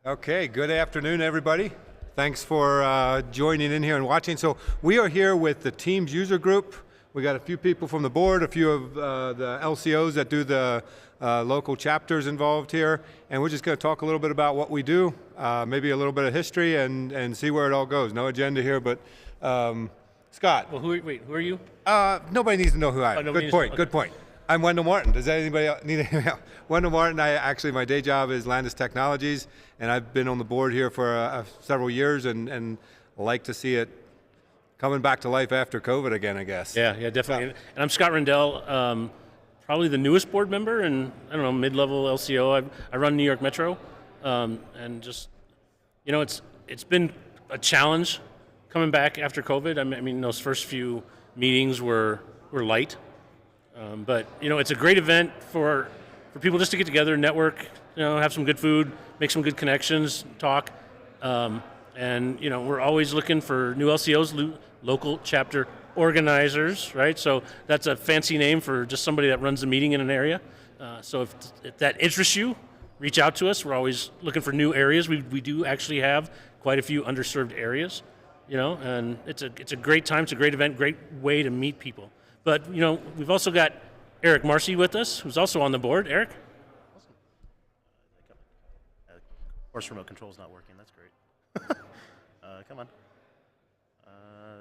Okay, good afternoon, everybody. Thanks for joining in here and watching. So we are here with the Teams user group. We got a few people from the board, a few of the LCOs that do the local chapters involved here, and we're just going to talk a little bit about what we do, maybe a little bit of history, and see where it all goes. No agenda here, but Scott. Well, who are you? Nobody needs to know who I am. Good point. Good point. I'm Wendell Martin. Does anybody else need anything else? Wendell Martin. My day job is Landis Technologies, and I've been on the board here for several years, and like to see it coming back to life after COVID again, I guess. Yeah, definitely. And I'm Scott Rendell, probably the newest board member, and I don't know, mid-level LCO. I run New York Metro, and just, it's been a challenge coming back after COVID. I mean, those first few meetings were light. But it's a great event for people just to get together, network, have some good food, make some good connections, talk, and we're always looking for new LCOs, local chapter organizers, right? So that's a fancy name for just somebody that runs a meeting in an area. So if that interests you, reach out to us. We're always looking for new areas. We do actually have quite a few underserved areas, and it's a great time. It's a great event, great way to meet people. But, we've also got Eric Marsi with us, who's also on the board. Eric? Awesome. Of course, remote control's not working. That's great. Come on.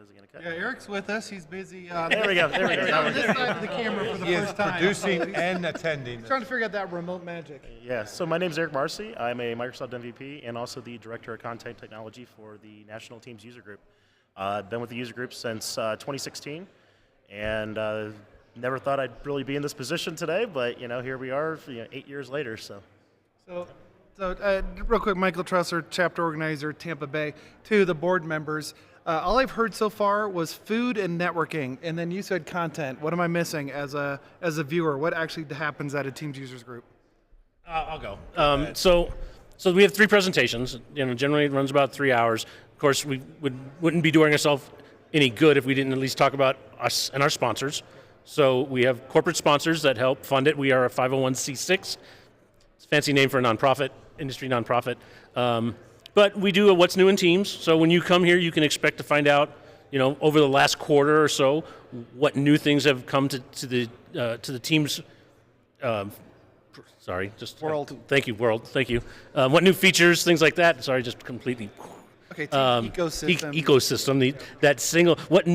Is it going to cut? Yeah, Eric's with us. He's busy. There we go. He's on this side of the camera for the first time. Producing and attending. He's trying to figure out that remote magic. Yeah, so my name's Eric Marsi. I'm a Microsoft MVP and also the Director of Content Technology for the National Teams User Group. I've been with the user group since 2016. And never thought I'd really be in this position today, but here we are, 8 years later. So real quick, Michael Tressler, chapter organizer, Tampa Bay. Two of the board members. All I've heard so far was food and networking, and then you said content. What am I missing as a viewer? What actually happens at a Teams users group? I'll go. So we have 3 presentations. Generally it runs about 3 hours. Of course, we wouldn't be doing ourselves any good if we didn't at least talk about us and our sponsors. So we have corporate sponsors that help fund it. We are a 501c6. It's a fancy name for a nonprofit, industry nonprofit. But we do a What's New in Teams. So when you come here, you can expect to find out, over the last quarter or so, what new things have come to the Teams. World. Thank you, World. Thank you. What new features, things like that. Sorry, just completely. Okay, ecosystem. Ecosystem. That single. What's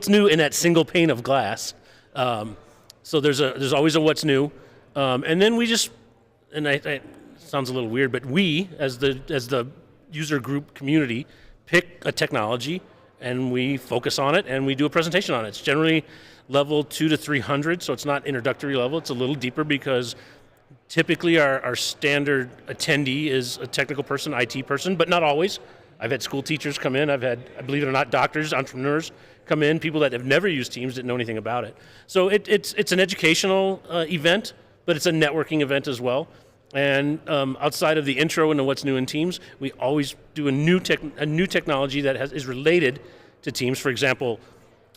new in that single pane of glass? So there's always a what's new, and then we just, and it sounds a little weird, but we as the user group community pick a technology and we focus on it and we do a presentation on it. It's generally level 200 to 300, so it's not introductory level. It's a little deeper because typically our standard attendee is a technical person, IT person, but not always. I've had school teachers come in. I've had, believe it or not, doctors, entrepreneurs come in, people that have never used Teams, didn't know anything about it. So it's an educational event, but it's a networking event as well. And outside of the intro into what's new in Teams, we always do a new technology that is related to Teams. For example,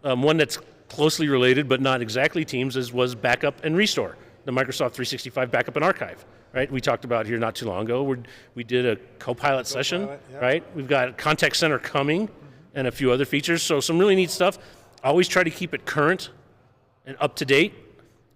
one that's closely related but not exactly Teams was backup and restore, the Microsoft 365 backup and archive. Right, we talked about here not too long ago. We did a co-pilot session, yeah. Right? We've got contact center coming and a few other features. So some really neat stuff. Always try to keep it current and up to date.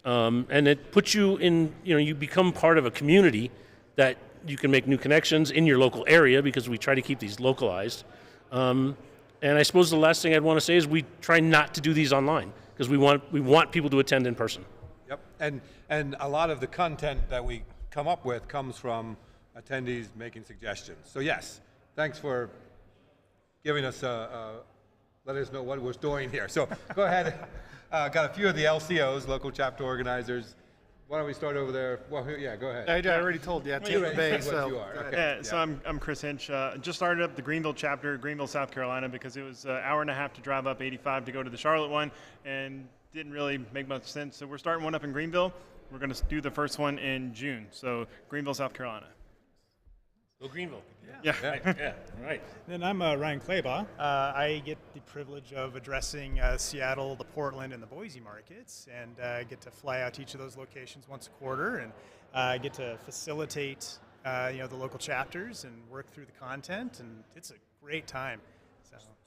And it puts you in, you become part of a community that you can make new connections in your local area because we try to keep these localized. And I suppose the last thing I'd want to say is we try not to do these online because we want people to attend in person. Yep, and a lot of the content that we come up with comes from attendees making suggestions. So yes, thanks for giving us letting us know what we're doing here. So go ahead. Got a few of the LCOs, local chapter organizers. Why don't we start over there? Well, yeah, go ahead. I already told you. Tampa Bay. So you are. Okay. Yeah, so I'm Chris Hinch. Just started up the Greenville chapter, Greenville, South Carolina, because it was an hour and a half to drive up 85 to go to the Charlotte one, and didn't really make much sense. So we're starting one up in Greenville. We're going to do the first one in June. So Greenville, South Carolina. Go Greenville. Yeah. Yeah. Right. Then I'm Ryan Clabaugh. I get the privilege of addressing Seattle, the Portland, and the Boise markets, and get to fly out to each of those locations once a quarter, and get to facilitate the local chapters and work through the content, and it's a great time.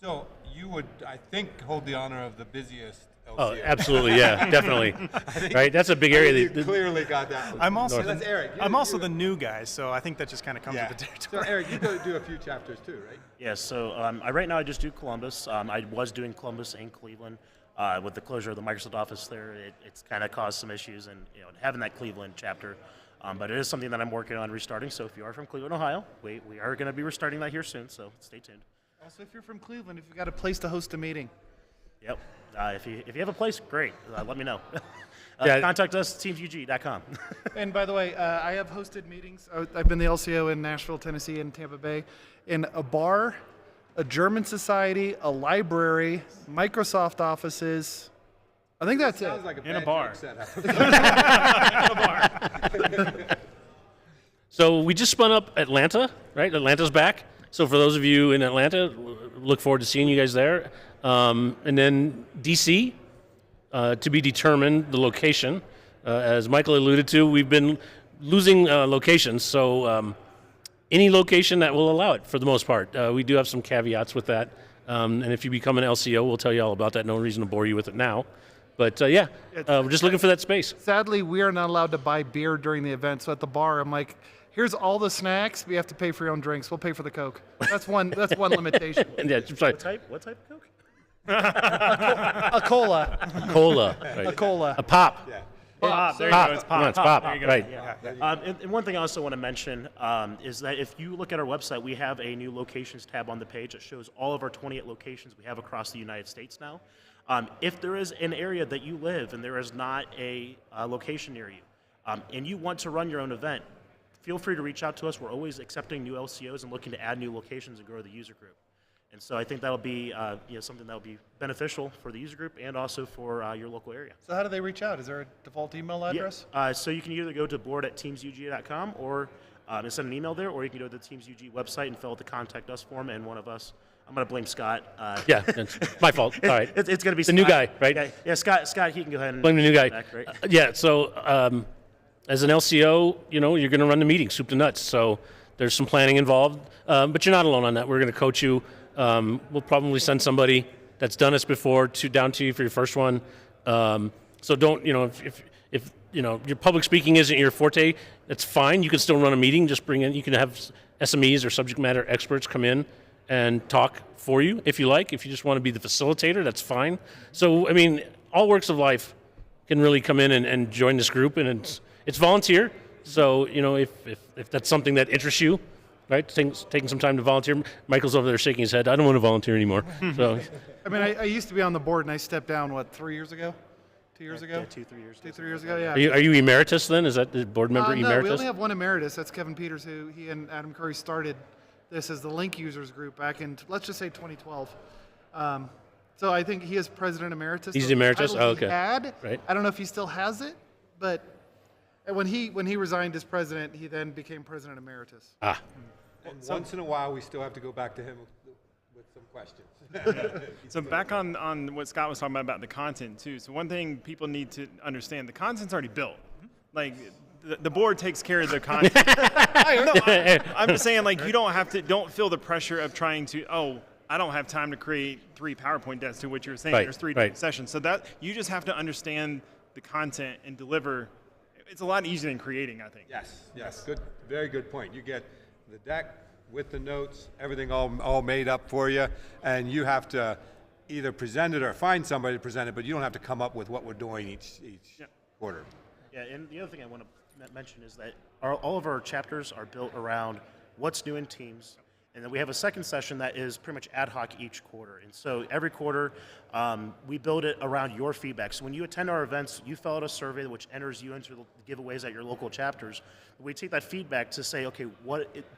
So you would, I think, hold the honor of the busiest LCO. Oh, absolutely, yeah, definitely. Right, that's a big area. You clearly got that one. I'm also That's Eric. I'm also the new guy, so I think that just kind of comes Yeah. with the So territory. Eric, you do a few chapters too, right? Yeah, so right now I just do Columbus. I was doing Columbus and Cleveland. With the closure of the Microsoft office there, it's kind of caused some issues, and having that Cleveland chapter. But it is something that I'm working on restarting. So if you are from Cleveland, Ohio, we are going to be restarting that here soon. So stay tuned. Also, if you're from Cleveland, if you've got a place to host a meeting. Yep. If you have a place, great. Let me know. Yeah. Contact us, TeamsUG.com. And by the way, I have hosted meetings. I've been the LCO in Nashville, Tennessee, and Tampa Bay, in a bar, a German society, a library, Microsoft offices. I think that's it. Sounds like a In a bad bar. joke setup. So we just spun up Atlanta, right? Atlanta's back. So for those of you in Atlanta, look forward to seeing you guys there. And then DC, to be determined, the location. As Michael alluded to, we've been losing locations. So any location that will allow it, for the most part. We do have some caveats with that. And if you become an LCO, we'll tell you all about that. No reason to bore you with it now. But yeah, we're just looking for that space. Sadly, we are not allowed to buy beer during the event. So at the bar, I'm like, here's all the snacks. But you have to pay for your own drinks. We'll pay for the Coke. That's one limitation. And yeah, sorry, What type of Coke? A cola. cola, right. A cola. A pop. Pop, there you Pop. go. It's pop. No, it's pop. There you go. Right. And one thing I also want to mention is that if you look at our website, we have a new locations tab on the page that shows all of our 28 locations we have across the United States now. If there is an area that you live and there is not a location near you, and you want to run your own event, feel free to reach out to us. We're always accepting new LCOs and looking to add new locations and grow the user group. And so I think that'll be something that'll be beneficial for the user group and also for your local area. So how do they reach out? Is there a default email address? So you can either go to board@teamsug.com or and send an email there, or you can go to the TeamsUG website and fill out the contact us form, and one of us, I'm going to blame Scott. Yeah, it's my fault. All right. It's going to be The new guy, right? Yeah, Scott, he can go ahead and Blame the new guy. back, right? Yeah, so as an LCO, you're going to run the meeting, soup to nuts. So there's some planning involved, but you're not alone on that. We're going to coach you. We'll probably send somebody that's done this before down to you for your first one. So don't, if your public speaking isn't your forte, that's fine. You can still run a meeting. Just bring in. You can have SMEs or subject matter experts come in and talk for you if you like. If you just want to be the facilitator, that's fine. So, I mean, all walks of life can really come in and join this group, and it's volunteer. So, if that's something that interests you, right, taking some time to volunteer. Michael's over there shaking his head. I don't want to volunteer anymore. So, I mean, I used to be on the board, and I stepped down, 3 years ago? 2 years ago? Yeah, 2-3 years. 2-3 years ago, yeah. are you emeritus then? Is that the board member No, emeritus? we only have one emeritus. That's Kevin Peters, who he and Adam Curry started this as the Link Users Group back in, let's just say 2012. So I think he is president emeritus. He's So the emeritus? title Oh, he okay. had, Right. I don't know if he still has it, but when he resigned as president, he then became president emeritus. Ah, And once in a while, we still have to go back to him with some questions. So back on what Scott was talking about the content too. So one thing people need to understand, the content's already built. Like the board takes care of the content. I'm just saying, like, you don't feel the pressure of trying to, I don't have time to create 3 PowerPoint decks, to what you were saying. Right, There's 3 right. different sessions. So that you just have to understand the content and deliver. It's a lot easier than creating, I think. Yes. Good, very good point. You get the deck with the notes, everything all made up for you, and you have to either present it or find somebody to present it, but you don't have to come up with what we're doing each quarter. Yeah, and the other thing I want to mention is that all of our chapters are built around what's new in Teams, and then we have a second session that is pretty much ad hoc each quarter. And so every quarter, we build it around your feedback. So when you attend our events, you fill out a survey which enters you into the giveaways at your local chapters. We take that feedback to say, okay,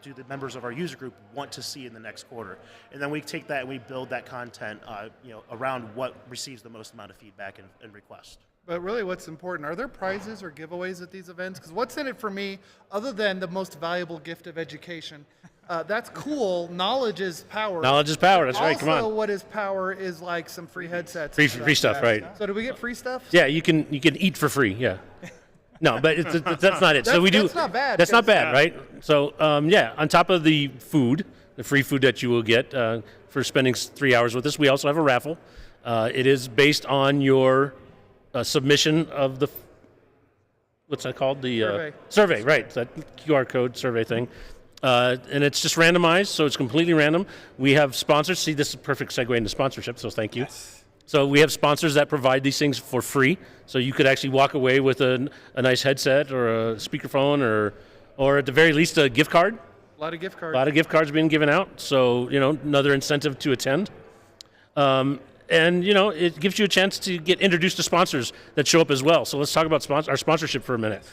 do the members of our user group want to see in the next quarter? And then we take that and we build that content around what receives the most amount of feedback and request. But really what's important, are there prizes or giveaways at these events? Because what's in it for me, other than the most valuable gift of education? That's cool. Knowledge is power. knowledge is power. That's right. Come Also, on. what is power is like some free headsets. Free stuff, right? So do we get free stuff? Yeah, you can eat for free. Yeah. No, but that's not it. So we do. That's not bad, That's not 'cause- bad, right? So yeah, on top of the food, the free food that you will get for spending 3 hours with us, we also have a raffle. It is based on your submission of the what's that called? The survey, right? That QR code survey thing. And it's just randomized, so it's completely random. We have sponsors. See, this is a perfect segue into sponsorship, so thank you. Yes. So we have sponsors that provide these things for free. So you could actually walk away with a nice headset or a speakerphone or at the very least a gift card. A lot of gift cards. A lot of gift cards being given out. So, another incentive to attend. And, it gives you a chance to get introduced to sponsors that show up as well. So let's talk about our sponsorship for a minute.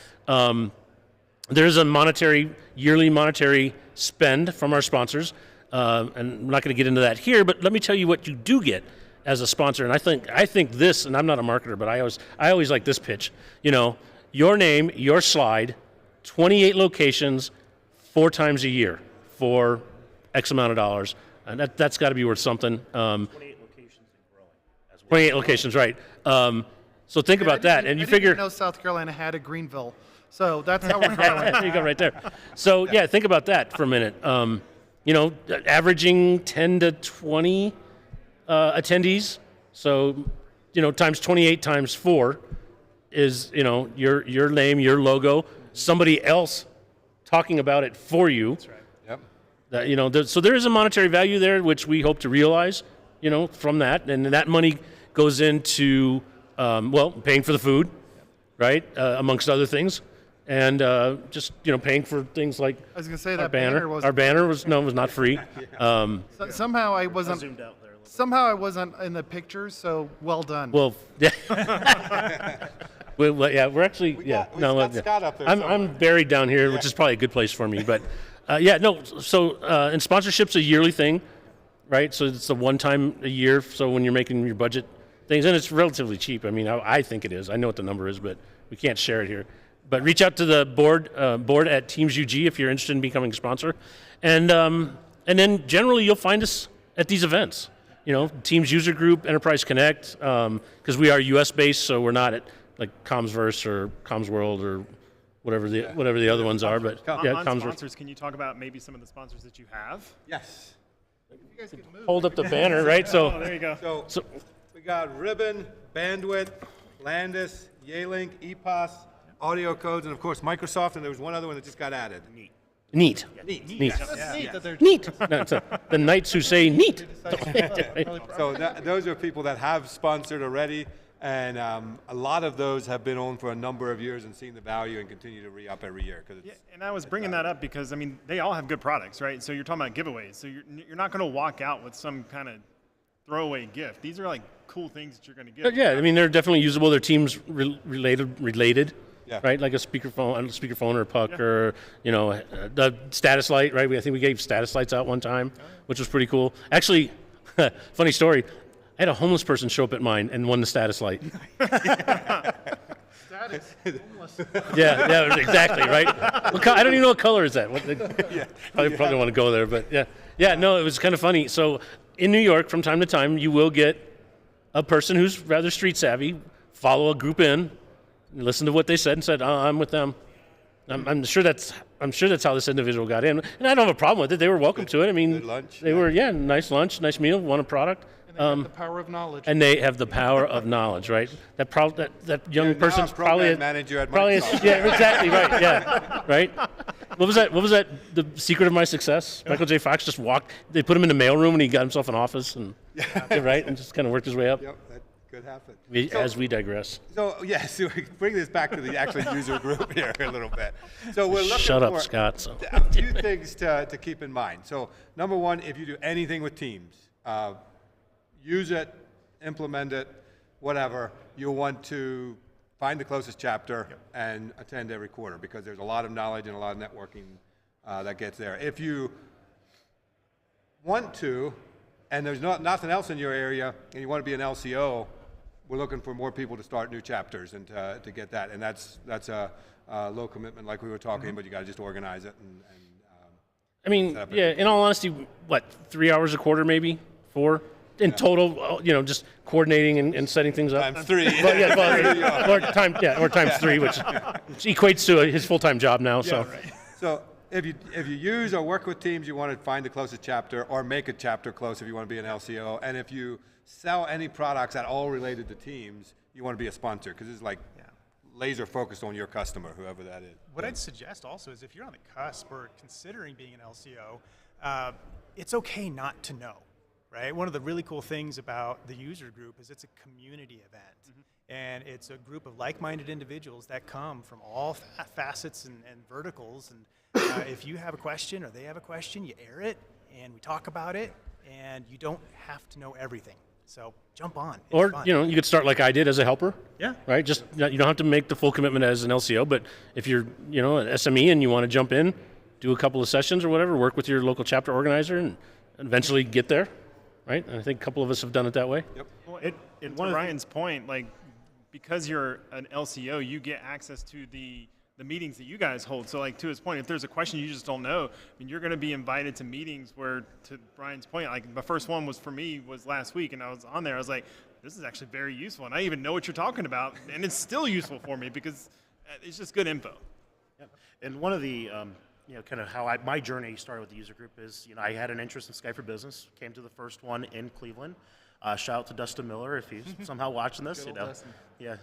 There's a yearly monetary spend from our sponsors. And I'm not going to get into that here, but let me tell you what you do get as a sponsor. And I think this, and I'm not a marketer, but I always like this pitch. Your name, your slide, 28 locations, 4 times a year for X amount of dollars. And that's got to be worth something. 28 locations and growing as well. 28 locations, right. So think about that, and you I figure. didn't know South Carolina had a Greenville, so that's how we're growing. There you go, right there. So yeah, think about that for a minute. Averaging 10 to 20 attendees. So, times 28 times 4 is your name, your logo, somebody else talking about it for you. That's right. Yep. So there is a monetary value there, which we hope to realize, from that, and that money goes into paying for the food, right, amongst other things, and just paying for things like I was gonna say our that banner. was Our banner was not free. somehow I wasn't. Zoomed out there a little. Somehow I wasn't in the pictures, so well done. Well, yeah. We're actually got Scott up there I'm somewhere. buried down here, which is probably a good place for me. But and sponsorship's a yearly thing, right? So it's a one time a year. So when you're making your budget things, and it's relatively cheap. I mean, I think it is. I know what the number is, but we can't share it here. But reach out to the board at TeamsUG if you're interested in becoming a sponsor, and then generally you'll find us at these events. Teams User Group, Enterprise Connect, because we are U.S. based, so we're not at like CommsVerse or CommsWorld or whatever the other ones are. But On CommsVerse. sponsors, can you talk about maybe some of the sponsors that you have? Yes. Hold up the banner, right? Oh, there you go. So we got Ribbon, Bandwidth, Landis, Yealink, EPOS, Audio Codes, and of course Microsoft, and there was one other one that just got added. Neat. Neat. That's neat that they're Neat. No, it's the knights who say neat. So those are people that have sponsored already, and a lot of those have been on for a number of years and seen the value and continue to re-up every year. Cause Yeah, and I was bringing that up because they all have good products, right? So you're talking about giveaways. So you're not going to walk out with some kind of throwaway gift. These are like cool things that you're going to get. Yeah, I mean they're definitely usable. They're teams related. Yeah. Right, like a speakerphone or a puck, or the status light. Right, I think we gave status lights out one time, which was pretty cool. Actually, funny story. I had a homeless person show up at mine and won the status light. status. Yeah, exactly, right? I don't even know what color is that. Probably don't want to go there, but yeah. No, it was kind of funny. So in New York, from time to time, you will get a person who's rather street savvy follow a group in, listen to what they said, and said, "Oh, I'm with them." I'm sure that's how this individual got in, and I don't have a problem with it. They were welcome to it. I mean, Good lunch, they were nice lunch, nice meal, won a product. The power of knowledge. And they have the power of knowledge, right? That young You're now person's a program probably manager at probably Microsoft. yeah, exactly right. Yeah, right. What was that? The secret of my success? Michael J. Fox just walked. They put him in the mailroom, and he got himself an office, and right, and just kind of worked his way up. Yep, that could happen. As we digress. So so we bring this back to the actual user group here a little bit. So we're looking Shut up, for Scott. So. a few things to keep in mind. So number one, if you do anything with Teams, use it, implement it, whatever, you'll want to find the closest chapter and attend every quarter, because there's a lot of knowledge and a lot of networking that gets there. If you want to, and there's nothing else in your area, and you want to be an LCO, we're looking for more people to start new chapters and to get that. And that's a low commitment, like we were talking, but you got to just organize it. I mean, in all honesty, 3 hours a quarter, maybe 4? in total, just coordinating and setting things up. Times 3. Well, yeah, or times 3, which equates to his full-time job now. So. So if you use or work with teams, you want to find the closest chapter or make a chapter close if you want to be an LCO. And if you sell any products at all related to teams, you want to be a sponsor because it's like laser focused on your customer, whoever that is. What I'd suggest also is if you're on the cusp or considering being an LCO, it's okay not to know, right? One of the really cool things about the user group is it's a community event. And it's a group of like-minded individuals that come from all facets and verticals. And if you have a question or they have a question, you air it and we talk about it, and you don't have to know everything. So jump on. It's Or, fun. you could start like I did as a helper. Yeah. Right? Just, you don't have to make the full commitment as an LCO, but if you're, an SME and you want to jump in, do a couple of sessions or whatever, work with your local chapter organizer and eventually get there, right? And I think a couple of us have done it that way. Yep. Well, and to Ryan's point, like, because you're an LCO, you get access to the meetings that you guys hold. So, like, to his point, if there's a question you just don't know, you're going to be invited to meetings where, to Brian's point, like, my first one was last week, and I was on there. I was like, this is actually very useful, and I even know what you're talking about, and it's still useful for me because it's just good info. Yeah. And one of the, kind of how my journey started with the user group is, I had an interest in Skype for Business, came to the first one in Cleveland. Shout out to Dustin Miller if he's somehow watching this. Dustin. Yeah,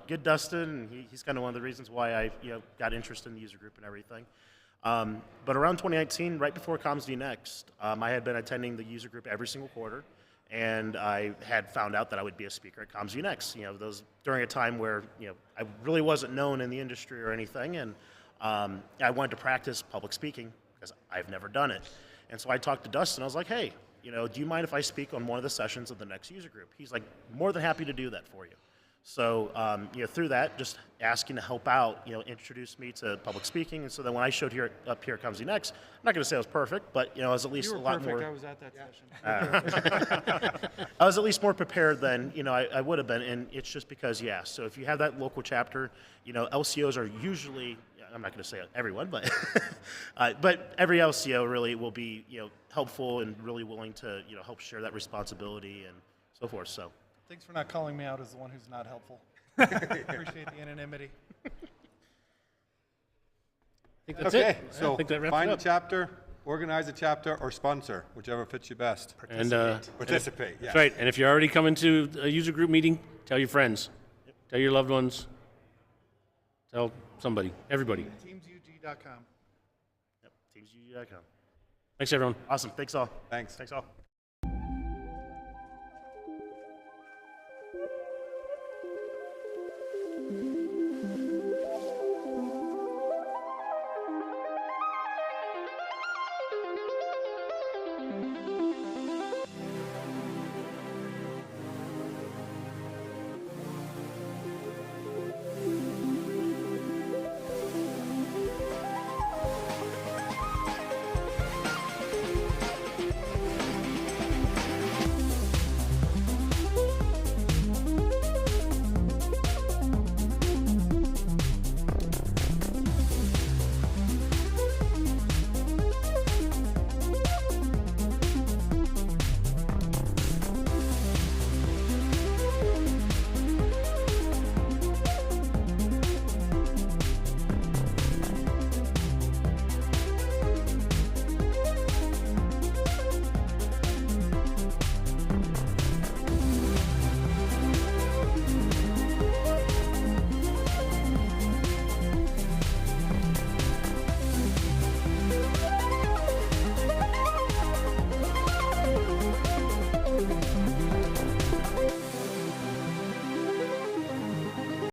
good Dustin. And he's kind of one of the reasons why I got interested in the user group and everything. But around 2019, right before vNext, I had been attending the user group every single quarter, and I had found out that I would be a speaker at vNext. Those during a time where I really wasn't known in the industry or anything, and I wanted to practice public speaking because I've never done it. And so I talked to Dustin. I was like, hey, do you mind if I speak on one of the sessions of the next user group? He's like, more than happy to do that for you. So, through that, just asking to help out, introduced me to public speaking. And so then when I showed up here at vNext, I'm not going to say I was perfect, but, I was at least a lot more. I was at that session. I was at least more prepared than, I would have been. And it's just because you asked. So if you have that local chapter, LCOs are usually, I'm not going to say everyone, but but every LCO really will be, helpful and really willing to, help share that responsibility and so forth. So. Thanks for not calling me out as the one who's not helpful. Appreciate the anonymity. I think that's Okay, it. so I think that wraps find it a up. chapter, organize a chapter, or sponsor, whichever fits you best. And, Participate, yeah. That's right. And if you're already coming to a user group meeting, tell your friends, tell your loved ones, tell somebody, everybody. TeamsUG.com. Yep, TeamsUG.com. Thanks, everyone. Awesome. Thanks all. Thanks. Thanks all.